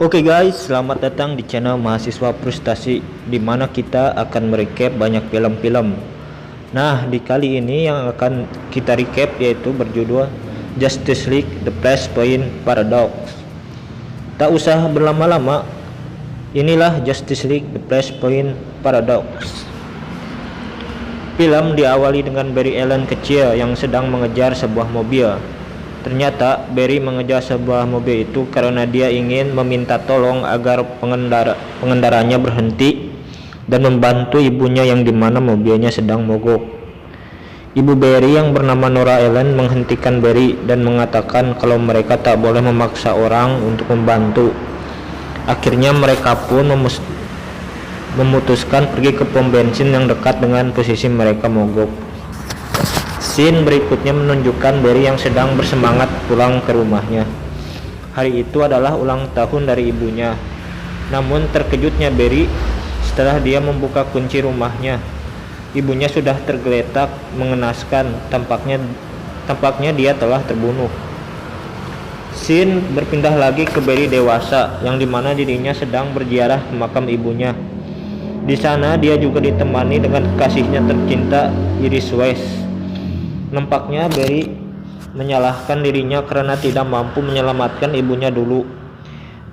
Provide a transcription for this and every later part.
Oke guys, selamat datang di channel Mahasiswa Frustasi, di mana kita akan merecap banyak film-film. Nah, di kali ini yang akan kita recap yaitu berjudul Justice League The Flashpoint Paradox. Tak usah berlama-lama, inilah Justice League The Flashpoint Paradox. Film diawali dengan Barry Allen kecil yang sedang mengejar sebuah mobil. Ternyata Barry mengejar sebuah mobil itu karena dia ingin meminta tolong agar pengendaranya berhenti dan membantu ibunya yang dimana mobilnya sedang mogok. Ibu Barry yang bernama Nora Allen menghentikan Barry dan mengatakan kalau mereka tak boleh memaksa orang untuk membantu. Akhirnya mereka pun memutuskan pergi ke pom bensin yang dekat dengan posisi mereka mogok. Scene berikutnya menunjukkan Barry yang sedang bersemangat pulang ke rumahnya. Hari itu adalah ulang tahun dari ibunya. Namun terkejutnya Barry setelah dia membuka kunci rumahnya. Ibunya sudah tergeletak mengenaskan, tampaknya dia telah terbunuh. Scene berpindah lagi ke Barry dewasa yang dimana dirinya sedang berziarah ke makam ibunya. Di sana dia juga ditemani dengan kekasihnya tercinta Iris West. Nampaknya Barry menyalahkan dirinya karena tidak mampu menyelamatkan ibunya dulu.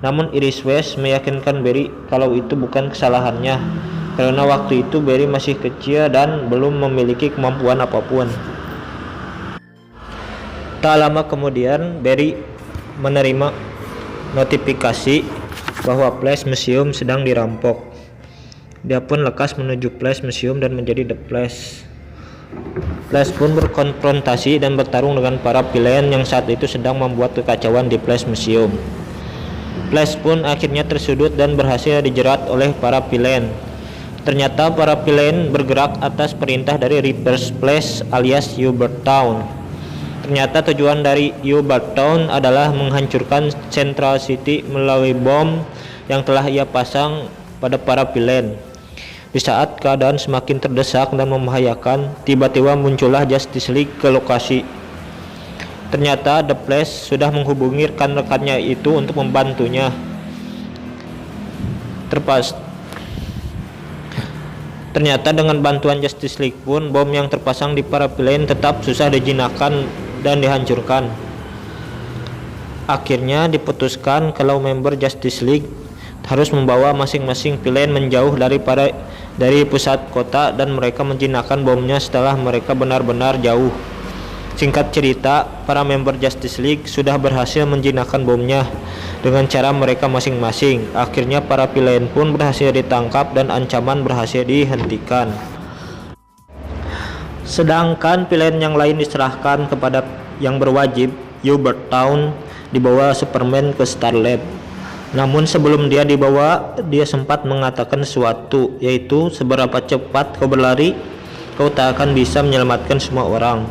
Namun Iris West meyakinkan Barry kalau itu bukan kesalahannya, karena waktu itu Barry masih kecil dan belum memiliki kemampuan apapun. Tak lama kemudian Barry menerima notifikasi bahwa Flash Museum sedang dirampok. Dia pun lekas menuju Flash Museum dan menjadi The Flash. Flash pun berkonfrontasi dan bertarung dengan para villain yang saat itu sedang membuat kekacauan di Flash Museum. Flash pun akhirnya tersudut dan berhasil dijerat oleh para villain. Ternyata para villain bergerak atas perintah dari Reverse Flash alias Hubert Town. Ternyata tujuan dari Hubert Town adalah menghancurkan Central City melalui bom yang telah ia pasang pada para villain. Di saat keadaan semakin terdesak dan membahayakan, tiba-tiba muncullah Justice League ke lokasi. Ternyata The Flash sudah menghubungi rekan-rekannya itu untuk membantunya. Ternyata dengan bantuan Justice League pun, bom yang terpasang di para villain tetap susah dijinakkan dan dihancurkan. Akhirnya diputuskan kalau member Justice League harus membawa masing-masing villain menjauh dari pusat kota dan mereka menjinakkan bomnya setelah mereka benar-benar jauh. Singkat cerita, para member Justice League sudah berhasil menjinakkan bomnya dengan cara mereka masing-masing. Akhirnya para villain pun berhasil ditangkap dan ancaman berhasil dihentikan. Sedangkan villain yang lain diserahkan kepada yang berwajib. Hubert Town dibawa Superman ke Star Lab. Namun sebelum dia dibawa, dia sempat mengatakan sesuatu, yaitu seberapa cepat kau berlari, kau tak akan bisa menyelamatkan semua orang.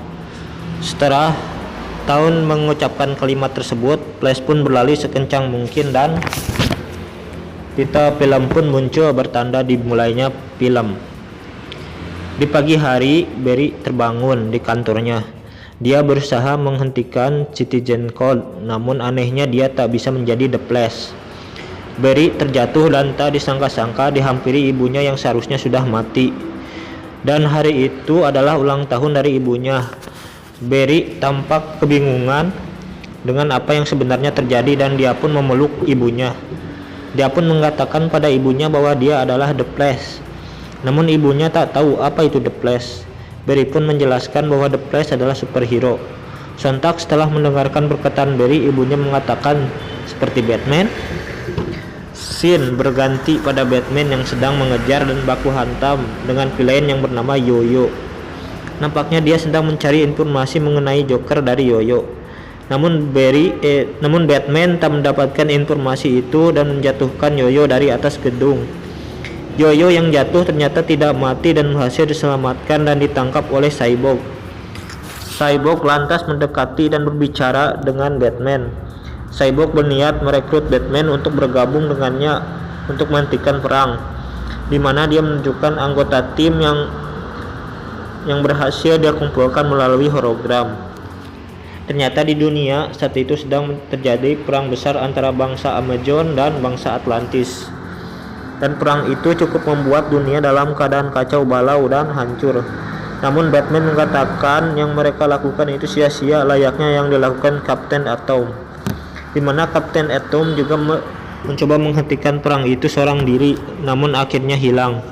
Setelah Town mengucapkan kalimat tersebut, Flash pun berlari sekencang mungkin dan titel film pun muncul bertanda dimulainya film. Di pagi hari, Barry terbangun di kantornya. Dia berusaha menghentikan Citizen Code, namun anehnya dia tak bisa menjadi The Flash. Barry terjatuh dan tak disangka-sangka dihampiri ibunya yang seharusnya sudah mati. Dan hari itu adalah ulang tahun dari ibunya. Barry tampak kebingungan dengan apa yang sebenarnya terjadi dan dia pun memeluk ibunya. Dia pun mengatakan pada ibunya bahwa dia adalah The Flash. Namun ibunya tak tahu apa itu The Flash. Barry pun menjelaskan bahwa The Flash adalah superhero. Sontak setelah mendengarkan perkataan Barry, ibunya mengatakan seperti Batman. Scene berganti pada Batman yang sedang mengejar dan baku hantam dengan villain yang bernama Yo-Yo. Nampaknya dia sedang mencari informasi mengenai Joker dari Yo-Yo. Namun Batman tak mendapatkan informasi itu dan menjatuhkan Yo-Yo dari atas gedung. Yo-Yo yang jatuh ternyata tidak mati dan berhasil diselamatkan dan ditangkap oleh Cyborg. Cyborg lantas mendekati dan berbicara dengan Batman. Cyborg berniat merekrut Batman untuk bergabung dengannya untuk menghentikan perang, di mana dia menunjukkan anggota tim yang berhasil dia kumpulkan melalui hologram. Ternyata di dunia saat itu sedang terjadi perang besar antara bangsa Amazon dan bangsa Atlantis. Dan perang itu cukup membuat dunia dalam keadaan kacau balau dan hancur. Namun Batman mengatakan yang mereka lakukan itu sia-sia, layaknya yang dilakukan Kapten Atom, di mana Kapten Atom juga mencoba menghentikan perang itu seorang diri, namun akhirnya hilang.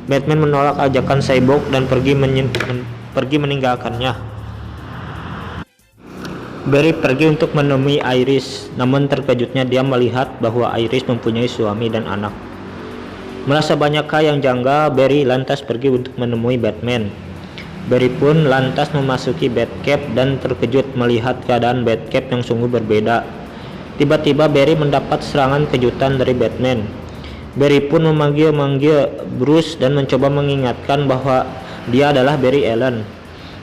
Batman menolak ajakan Cyborg dan pergi meninggalkannya. Barry pergi untuk menemui Iris, namun terkejutnya dia melihat bahwa Iris mempunyai suami dan anak. Merasa banyak hal yang janggal, Barry lantas pergi untuk menemui Batman. Barry pun lantas memasuki Batcave dan terkejut melihat keadaan Batcave yang sungguh berbeda. Tiba-tiba Barry mendapat serangan kejutan dari Batman. Barry pun memanggil Bruce dan mencoba mengingatkan bahwa dia adalah Barry Allen.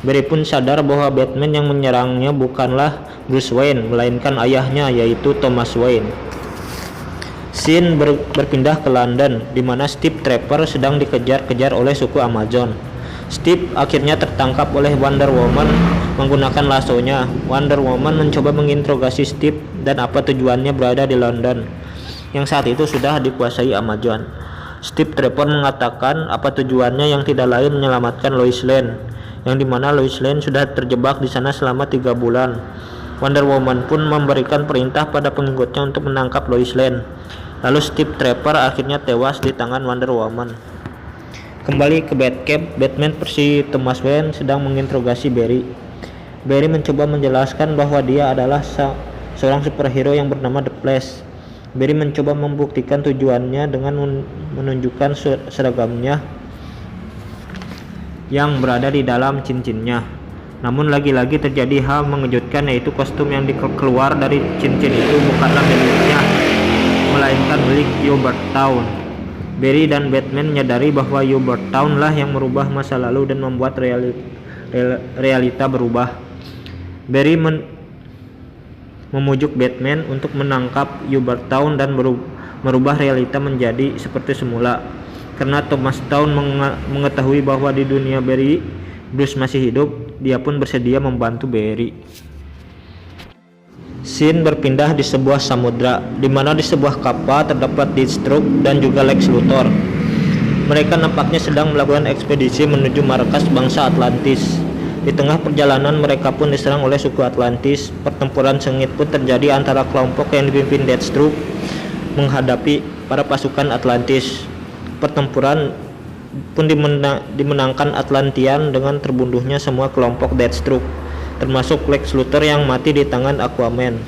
Barry pun sadar bahwa Batman yang menyerangnya bukanlah Bruce Wayne, melainkan ayahnya, yaitu Thomas Wayne. Scene berpindah ke London, di mana Steve Trevor sedang dikejar-kejar oleh suku Amazon. Steve akhirnya tertangkap oleh Wonder Woman menggunakan lasonya. Wonder Woman mencoba menginterogasi Steve dan apa tujuannya berada di London, yang saat itu sudah dikuasai Amazon. Steve Trevor mengatakan apa tujuannya yang tidak lain menyelamatkan Lois Lane, yang dimana Lois Lane sudah terjebak di sana selama 3 bulan. Wonder Woman pun memberikan perintah pada pengikutnya untuk menangkap Lois Lane. Lalu Steve Trevor akhirnya tewas di tangan Wonder Woman. Kembali ke Batcave, Batman versi Thomas Wayne sedang menginterogasi Barry. Barry mencoba menjelaskan bahwa dia adalah seorang superhero yang bernama The Flash. Barry mencoba membuktikan tujuannya dengan menunjukkan seragamnya yang berada di dalam cincinnya. Namun lagi-lagi terjadi hal mengejutkan, yaitu kostum yang keluar dari cincin itu bukanlah miliknya, melainkan milik Hubert Town. Barry dan Batman menyadari bahwa Hubert Town lah yang merubah masa lalu dan membuat realita berubah. Barry memujuk Batman untuk menangkap Hubert Town dan merubah realita menjadi seperti semula. Karena Thomas Town mengetahui bahwa di dunia Bruce masih hidup, dia pun bersedia membantu Barry. Scene berpindah di sebuah samudra, di mana di sebuah kapal terdapat Deathstroke dan juga Lex Luthor. Mereka nampaknya sedang melakukan ekspedisi menuju markas bangsa Atlantis. Di tengah perjalanan mereka pun diserang oleh suku Atlantis. Pertempuran sengit pun terjadi antara kelompok yang dipimpin Deathstroke menghadapi para pasukan Atlantis. Pertempuran pun dimenangkan Atlantean dengan terbunuhnya semua kelompok Deathstroke, termasuk Lex Luthor yang mati di tangan Aquaman.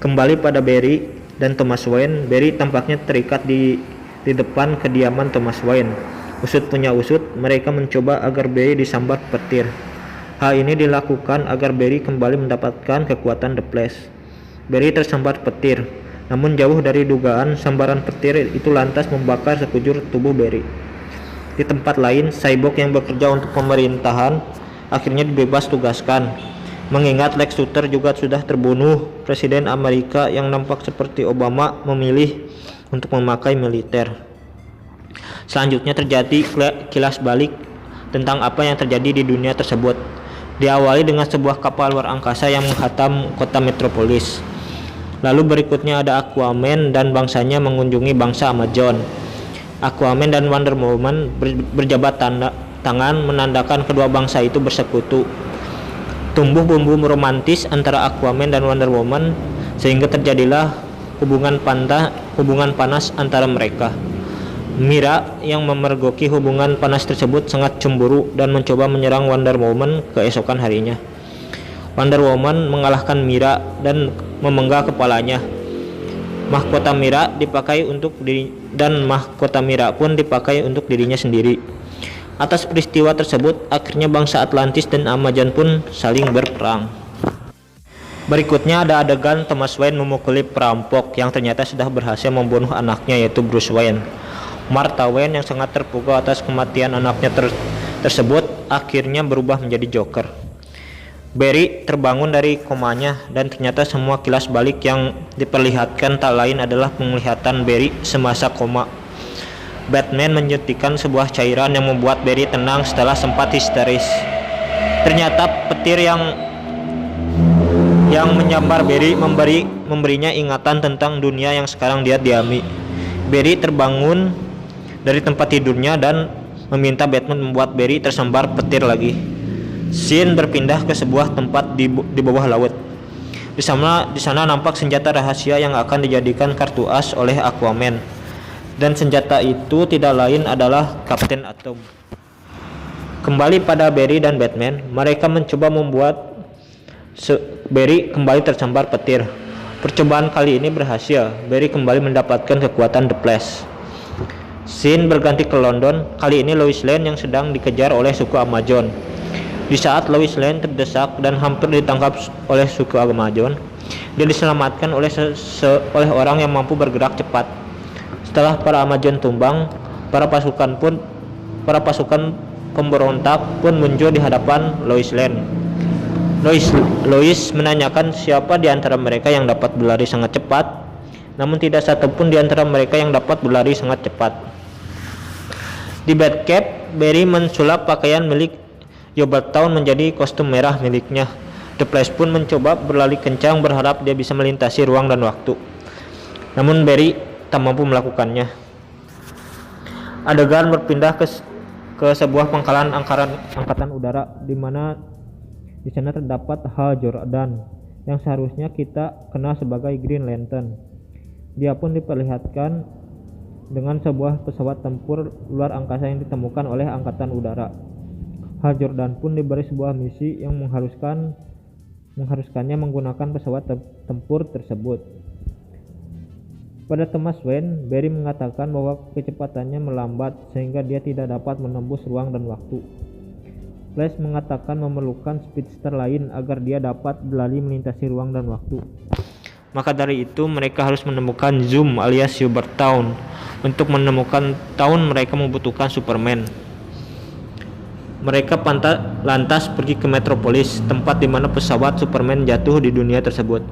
Kembali pada Barry dan Thomas Wayne, Barry tampaknya terikat di depan kediaman Thomas Wayne. Usut punya usut, mereka mencoba agar Barry disambar petir. Hal ini dilakukan agar Barry kembali mendapatkan kekuatan The Flash. Barry tersambar petir, namun jauh dari dugaan, sambaran petir itu lantas membakar sekujur tubuh Barry. Di tempat lain, Cyborg yang bekerja untuk pemerintahan akhirnya dibebas tugaskan. Mengingat Lex Luthor juga sudah terbunuh, Presiden Amerika yang nampak seperti Obama memilih untuk memakai militer. Selanjutnya terjadi kilas balik tentang apa yang terjadi di dunia tersebut. Diawali dengan sebuah kapal luar angkasa yang menghantam kota Metropolis. Lalu berikutnya ada Aquaman dan bangsanya mengunjungi bangsa Amazon. Aquaman dan Wonder Woman berjabat tangan menandakan kedua bangsa itu bersekutu. Tumbuh bumbu romantis antara Aquaman dan Wonder Woman sehingga terjadilah hubungan panas antara mereka. Mira yang memergoki hubungan panas tersebut sangat cemburu dan mencoba menyerang Wonder Woman keesokan harinya. Wonder Woman mengalahkan Mira dan memenggal kepalanya. Mahkota Mira pun dipakai untuk dirinya sendiri. Atas peristiwa tersebut, akhirnya bangsa Atlantis dan Amazon pun saling berperang. Berikutnya ada adegan Thomas Wayne memukuli perampok yang ternyata sudah berhasil membunuh anaknya, yaitu Bruce Wayne. Martha Wayne yang sangat terpukul atas kematian anaknya tersebut akhirnya berubah menjadi Joker. Barry terbangun dari komanya dan ternyata semua kilas balik yang diperlihatkan tak lain adalah penglihatan Barry semasa koma. Batman menyuntikkan sebuah cairan yang membuat Barry tenang setelah sempat histeris. Ternyata petir yang yang menyambar Barry memberinya ingatan tentang dunia yang sekarang dia diami. Barry terbangun dari tempat tidurnya dan meminta Batman membuat Barry tersambar petir lagi. Scene berpindah ke sebuah tempat di bawah laut. Di sana nampak senjata rahasia yang akan dijadikan kartu as oleh Aquaman. Dan senjata itu tidak lain adalah Kapten Atom. Kembali pada Barry dan Batman, mereka mencoba membuat Barry kembali tersambar petir. Percobaan kali ini berhasil. Barry kembali mendapatkan kekuatan The Flash. Scene berganti ke London. Kali ini Lois Lane yang sedang dikejar oleh suku Amazon. Di saat Lois Lane terdesak dan hampir ditangkap oleh suku Amazon, dia diselamatkan oleh orang yang mampu bergerak cepat. Setelah para Amazon tumbang, para pasukan pemberontak pun muncul di hadapan Lois Lane. Lois menanyakan siapa di antara mereka yang dapat berlari sangat cepat, namun tidak satupun di antara mereka yang dapat berlari sangat cepat. Di Batcave, Barry mensulap pakaian milik Yogurtown menjadi kostum merah miliknya. The Flash pun mencoba berlari kencang berharap dia bisa melintasi ruang dan waktu. Namun Barry tak mampu melakukannya. Adegan berpindah ke sebuah pangkalan angkatan udara di mana di sana terdapat Hal Jordan yang seharusnya kita kenal sebagai Green Lantern. Dia pun diperlihatkan dengan sebuah pesawat tempur luar angkasa yang ditemukan oleh angkatan udara. Hal Jordan pun diberi sebuah misi yang mengharuskannya menggunakan pesawat tempur tersebut. Pada Thomas Wayne, Barry mengatakan bahwa kecepatannya melambat sehingga dia tidak dapat menembus ruang dan waktu. Flash mengatakan memerlukan speedster lain agar dia dapat berlari melintasi ruang dan waktu. Maka dari itu mereka harus menemukan Zoom alias Yogurtown. Untuk menemukan Town mereka membutuhkan Superman. Mereka lantas pergi ke Metropolis, tempat di mana pesawat Superman jatuh di dunia tersebut.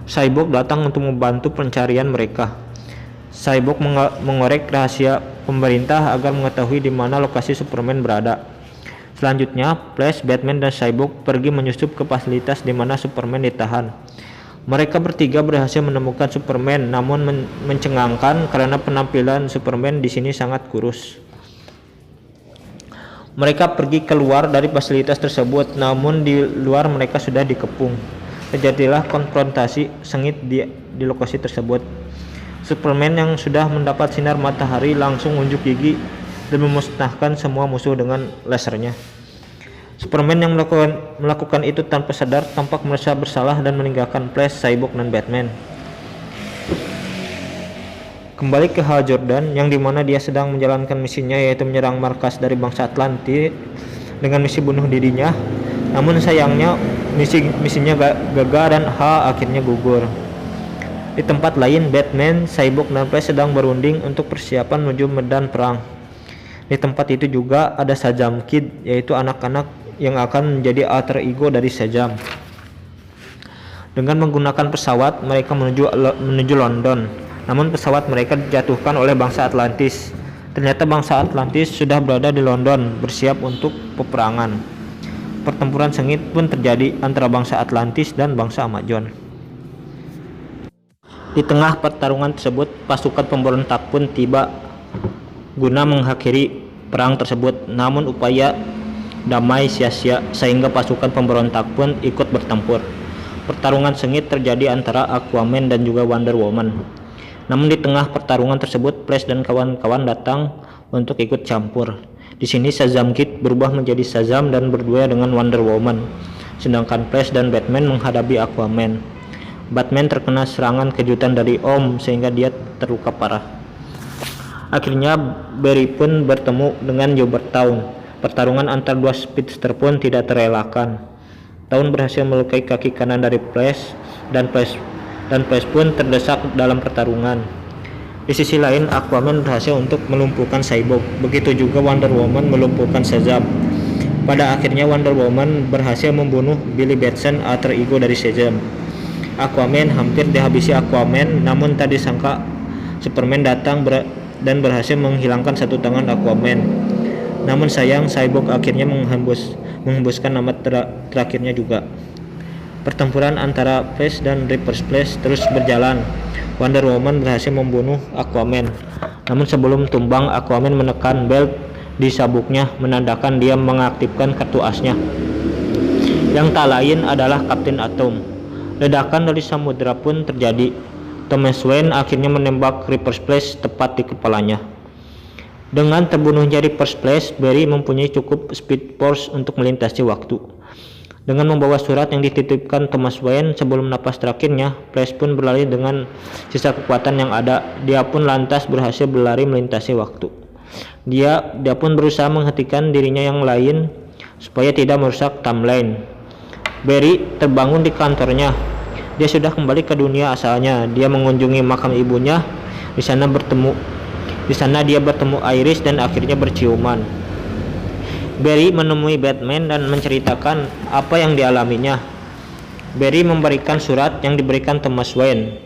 Cyborg datang untuk membantu pencarian mereka. Cyborg mengorek rahasia pemerintah agar mengetahui di mana lokasi Superman berada. Selanjutnya, Flash, Batman, dan Cyborg pergi menyusup ke fasilitas di mana Superman ditahan. Mereka bertiga berhasil menemukan Superman, namun mencengangkan karena penampilan Superman di sini sangat kurus. Mereka pergi keluar dari fasilitas tersebut, namun di luar mereka sudah dikepung. Terjadilah konfrontasi sengit di lokasi tersebut. Superman yang sudah mendapat sinar matahari langsung unjuk gigi dan memusnahkan semua musuh dengan lasernya. Superman yang melakukan itu tanpa sadar tampak merasa bersalah dan meninggalkan Flash, Cyborg, dan Batman. Kembali ke Hal Jordan yang dimana dia sedang menjalankan misinya, yaitu menyerang markas dari bangsa Atlantis dengan misi bunuh dirinya. Namun sayangnya misinya gagal dan Hal akhirnya gugur. Di tempat lain, Batman, Cyborg, dan Flash sedang berunding untuk persiapan menuju medan perang. Di tempat itu juga ada Shazam Kid, yaitu anak-anak yang akan menjadi alter ego dari Shazam. Dengan menggunakan pesawat, mereka menuju London. Namun pesawat mereka dijatuhkan oleh bangsa Atlantis. Ternyata bangsa Atlantis sudah berada di London, bersiap untuk peperangan. Pertempuran sengit pun terjadi antara bangsa Atlantis dan bangsa Amazon. Di tengah pertarungan tersebut, pasukan pemberontak pun tiba guna mengakhiri perang tersebut. Namun upaya damai sia-sia sehingga pasukan pemberontak pun ikut bertempur. Pertarungan sengit terjadi antara Aquaman dan juga Wonder Woman. Namun di tengah pertarungan tersebut, Flash dan kawan-kawan datang untuk ikut campur. Di sini Shazam Kid berubah menjadi Shazam dan berdua dengan Wonder Woman, sedangkan Flash dan Batman menghadapi Aquaman. Batman terkena serangan kejutan dari Om sehingga dia terluka parah. Akhirnya Barry pun bertemu dengan Yogurtown. Pertarungan antar dua speedster pun tidak terelakkan. Town berhasil melukai kaki kanan dari Flash dan Flash pun terdesak dalam pertarungan. Di sisi lain, Aquaman berhasil untuk melumpuhkan Cyborg. Begitu juga Wonder Woman melumpuhkan Shazam. Pada akhirnya Wonder Woman berhasil membunuh Billy Batson, alter ego dari Shazam. Aquaman hampir dihabisi Aquaman, namun tak disangka Superman datang dan berhasil menghilangkan satu tangan Aquaman. Namun sayang, Cyborg akhirnya menghembuskan nama terakhirnya juga. Pertempuran antara Flash dan Reverse Flash terus berjalan. Wonder Woman berhasil membunuh Aquaman. Namun sebelum tumbang, Aquaman menekan belt di sabuknya menandakan dia mengaktifkan kartu asnya, yang tak lain adalah Captain Atom. Ledakan dari samudera pun terjadi. Thomas Wayne akhirnya menembak Reverse Flash tepat di kepalanya. Dengan terbunuhnya Reverse Flash, Barry mempunyai cukup Speed Force untuk melintasi waktu. Dengan membawa surat yang dititipkan Thomas Wayne sebelum napas terakhirnya, Flash pun berlari dengan sisa kekuatan yang ada. Dia pun lantas berhasil berlari melintasi waktu. Dia pun berusaha menghentikan dirinya yang lain supaya tidak merusak timeline. Barry terbangun di kantornya. Dia sudah kembali ke dunia asalnya. Dia mengunjungi makam ibunya. Di sana dia bertemu Iris dan akhirnya berciuman. Barry menemui Batman dan menceritakan apa yang dialaminya. Barry memberikan surat yang diberikan Thomas Wayne.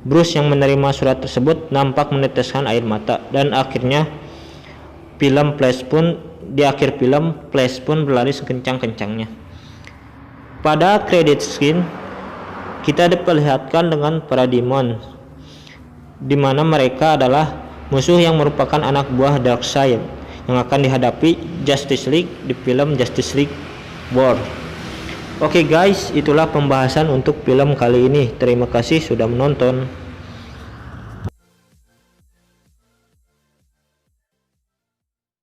Bruce yang menerima surat tersebut nampak meneteskan air mata, dan akhirnya di akhir film Flash pun berlari sekencang-kencangnya. Pada credit scene kita diperlihatkan dengan Parademons, di mana mereka adalah musuh yang merupakan anak buah Darkseid yang akan dihadapi Justice League di film Justice League War. Oke guys, itulah pembahasan untuk film kali ini. Terima kasih sudah menonton.